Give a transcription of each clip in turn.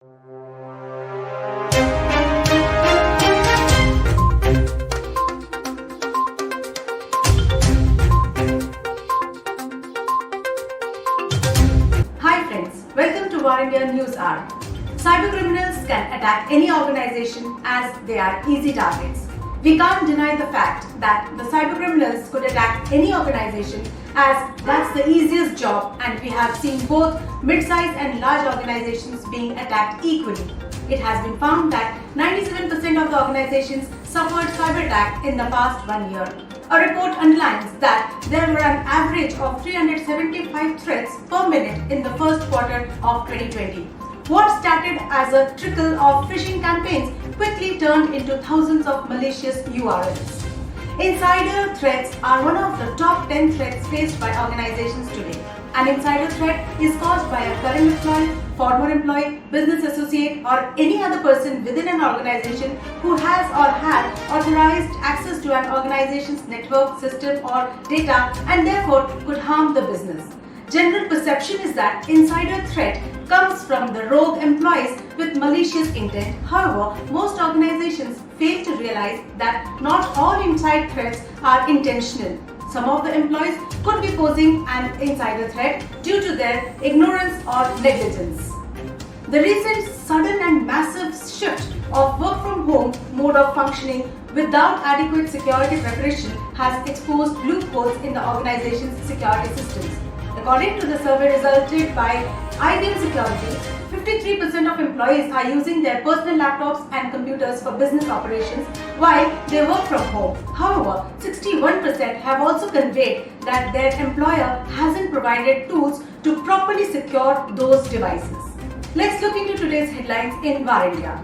Hi friends, welcome to War India News Hour. Cybercriminals can attack any organization as they are easy targets. We can't deny the fact that the cybercriminals could attack any organization as that's the easiest job, and we have seen both mid-sized and large organizations being attacked equally. It has been found that 97% of the organizations suffered cyber attack in the past 1 year. A report underlines that there were an average of 375 threats per minute in the first quarter of 2020. What started as a trickle of phishing campaigns quickly turned into thousands of malicious URLs. Insider threats are one of the top 10 threats faced by organizations today. An insider threat is caused by a current employee, former employee, business associate, or any other person within an organization who has or had authorized access to an organization's network, system, or data and therefore could harm the business. General perception is that insider threat comes from the rogue employees with malicious intent. However, most organizations fail to realize that not all inside threats are intentional. Some of the employees could be posing an insider threat due to their ignorance or negligence. The recent sudden and massive shift of work from home mode of functioning without adequate security preparation has exposed loopholes in the organization's security systems. According to the survey resulted by IBM Security, 53% of employees are using their personal laptops and computers for business operations while they work from home. However, 61% have also conveyed that their employer hasn't provided tools to properly secure those devices. Let's look into today's headlines in War India.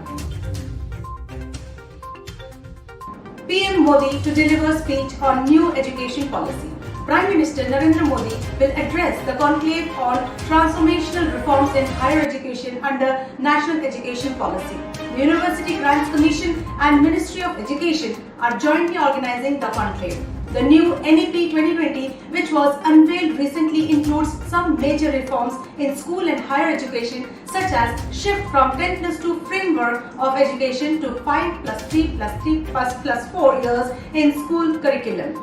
PM Modi to deliver speech on new education policy. Prime Minister Narendra Modi will address the conclave on transformational reforms in higher education under National Education Policy. The University Grants Commission and Ministry of Education are jointly organizing the conclave. The new NEP 2020, which was unveiled recently, includes some major reforms in school and higher education, such as shift from 10+2 framework of education to 5+3+3+4 years in school curriculum.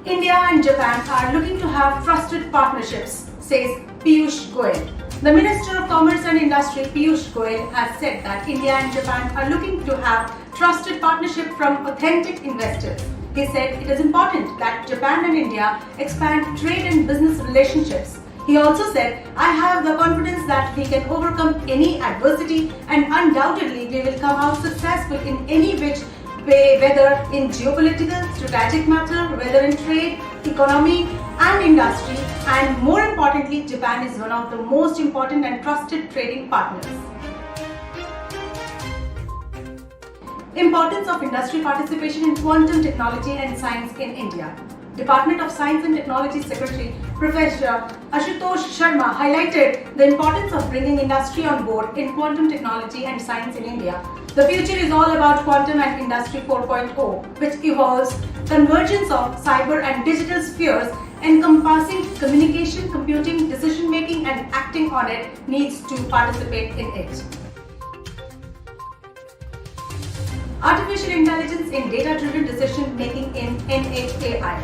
India and Japan are looking to have trusted partnerships, says Piyush Goyal. The Minister of Commerce and Industry, Piyush Goyal, has said that India and Japan are looking to have trusted partnership from authentic investors. He said it is important that Japan and India expand trade and business relationships. He also said, I have the confidence that we can overcome any adversity and undoubtedly we will come out successful in any which way, whether in geopolitical, strategic matter, whether in trade, economy and industry, and more importantly, Japan is one of the most important and trusted trading partners. Importance of industry participation in quantum technology and science in India. Department of Science and Technology Secretary Professor Ashutosh Sharma highlighted the importance of bringing industry on board in quantum technology and science in India. The future is all about quantum and Industry 4.0, which involves convergence of cyber and digital spheres encompassing communication, computing, decision-making and acting on it needs to participate in it. Artificial intelligence in data-driven decision-making in NHAI.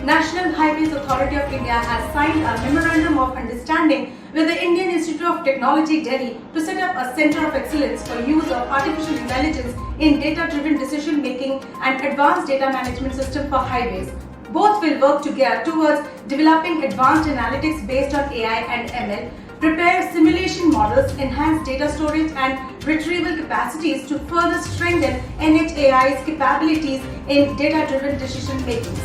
National Highways Authority of India has signed a memorandum of understanding with the Indian Institute of Technology, Delhi, to set up a center of excellence for use of artificial intelligence in data-driven decision-making and advanced data management system for highways. Both will work together towards developing advanced analytics based on AI and ML, prepare simulation models, enhance data storage and retrieval capacities to further strengthen NHAI's capabilities in data-driven decision-making.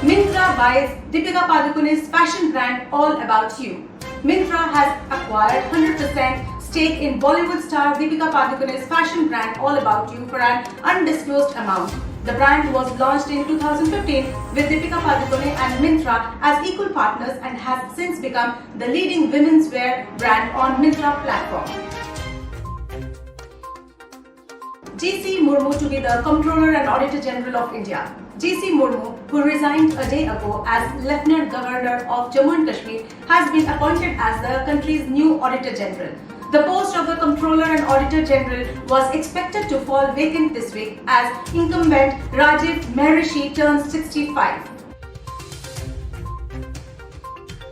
Myntra buys Deepika Padukone's fashion brand All About You. Myntra has acquired 100% stake in Bollywood star Deepika Padukone's fashion brand All About You for an undisclosed amount. The brand was launched in 2015 with Deepika Padukone and Myntra as equal partners and has since become the leading women's wear brand on Myntra platform. GC Murmu to be the Comptroller and Auditor General of India. GC Murmu, who resigned a day ago as Lieutenant Governor of Jammu and Kashmir, has been appointed as the country's new Auditor General. The post of the Comptroller and Auditor General was expected to fall vacant this week as incumbent Rajiv Maharishi turns 65.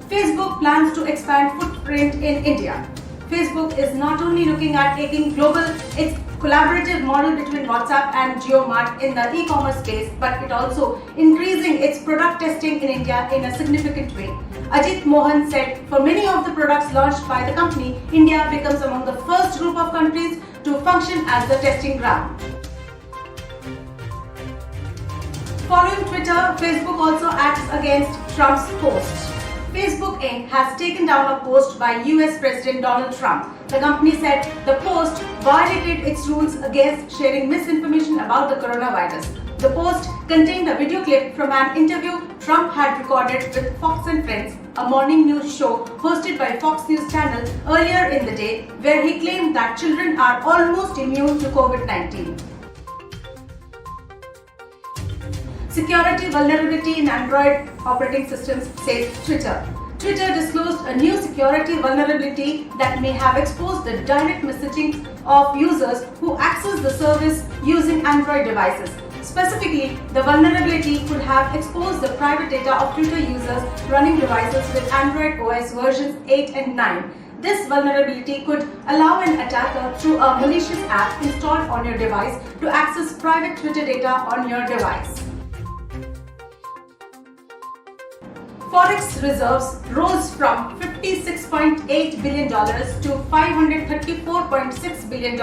Facebook plans to expand footprint in India. Facebook is not only looking at taking global its collaborative model between WhatsApp and JioMart in the e-commerce space, but it also increasing its product testing in India in a significant way. Ajit Mohan said, for many of the products launched by the company, India becomes among the first group of countries to function as the testing ground. Following Twitter, Facebook also acts against Trump's posts. Facebook Inc. has taken down a post by US President Donald Trump. The company said the post violated its rules against sharing misinformation about the coronavirus. The post contained a video clip from an interview Trump had recorded with Fox and Friends, a morning news show hosted by Fox News Channel earlier in the day, where he claimed that children are almost immune to COVID-19. Security vulnerability in Android operating systems, says Twitter. Twitter disclosed a new security vulnerability that may have exposed the direct messaging of users who access the service using Android devices. Specifically, the vulnerability could have exposed the private data of Twitter users running devices with Android OS versions 8 and 9. This vulnerability could allow an attacker through a malicious app installed on your device to access private Twitter data on your device. Forex reserves rose from $56.8 billion to $534.6 billion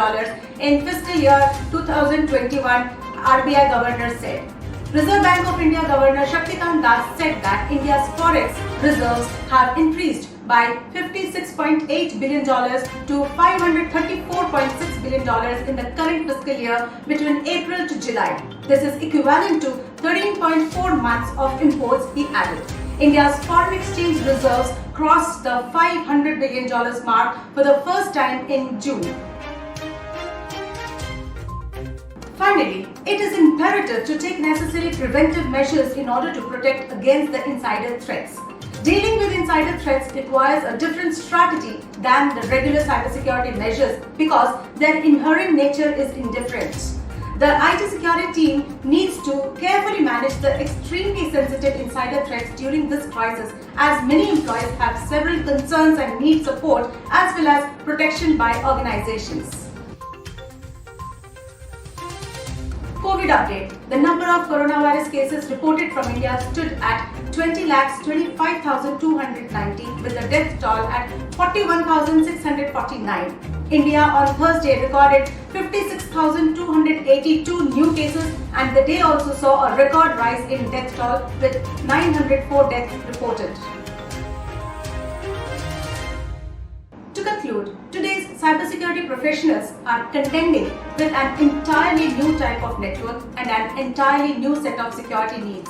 in fiscal year 2021, RBI Governor said. Reserve Bank of India Governor Shaktikant Das said that India's forex reserves have increased by $56.8 billion to $534.6 billion in the current fiscal year between April to July. This is equivalent to 13.4 months of imports, he added. India's foreign exchange reserves crossed the $500 billion mark for the first time in June. Finally, it is imperative to take necessary preventive measures in order to protect against the insider threats. Dealing with insider threats requires a different strategy than the regular cybersecurity measures because their inherent nature is indifferent. The IT security team needs to carefully manage the extremely sensitive insider threats during this crisis, as many employees have several concerns and need support as well as protection by organizations. COVID update. The number of coronavirus cases reported from India stood at 20,25,290 with the death toll at 41,649. India on Thursday recorded 56,282 new cases, and the day also saw a record rise in death toll with 904 deaths reported. To conclude, today's cybersecurity professionals are contending with an entirely new type of network and an entirely new set of security needs.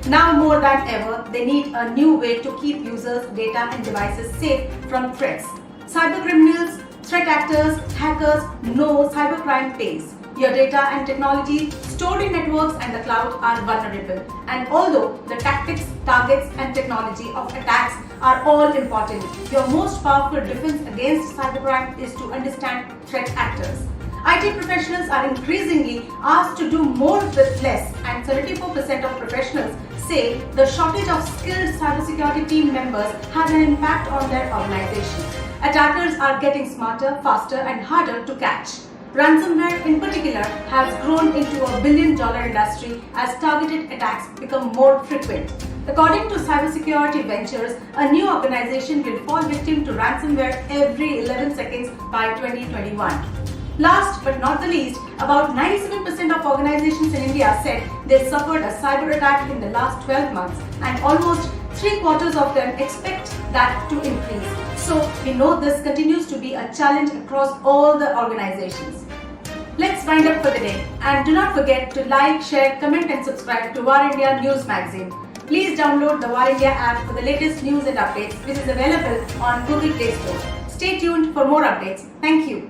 Now more than ever, they need a new way to keep users, data and devices safe from threats. Cybercriminals, threat actors, hackers know cybercrime pays. Your data and technology stored in networks and the cloud are vulnerable. And although the tactics, targets and technology of attacks are all important, your most powerful defense against cybercrime is to understand threat actors. IT professionals are increasingly asked to do more with less, and 74% of professionals say the shortage of skilled cybersecurity team members has an impact on their organization. Attackers are getting smarter, faster and harder to catch. Ransomware in particular has grown into $1 billion industry as targeted attacks become more frequent. According to Cybersecurity Ventures, a new organization will fall victim to ransomware every 11 seconds by 2021. Last but not the least, about 97% of organizations in India said they suffered a cyber attack in the last 12 months, and almost 3/4 of them expect that to increase. So we know this continues to be a challenge across all the organizations. Let's wind up for the day, and do not forget to like, share, comment and subscribe to War India News Magazine. Please download the War India app for the latest news and updates, which is available on Google Play Store. Stay tuned for more updates. Thank you.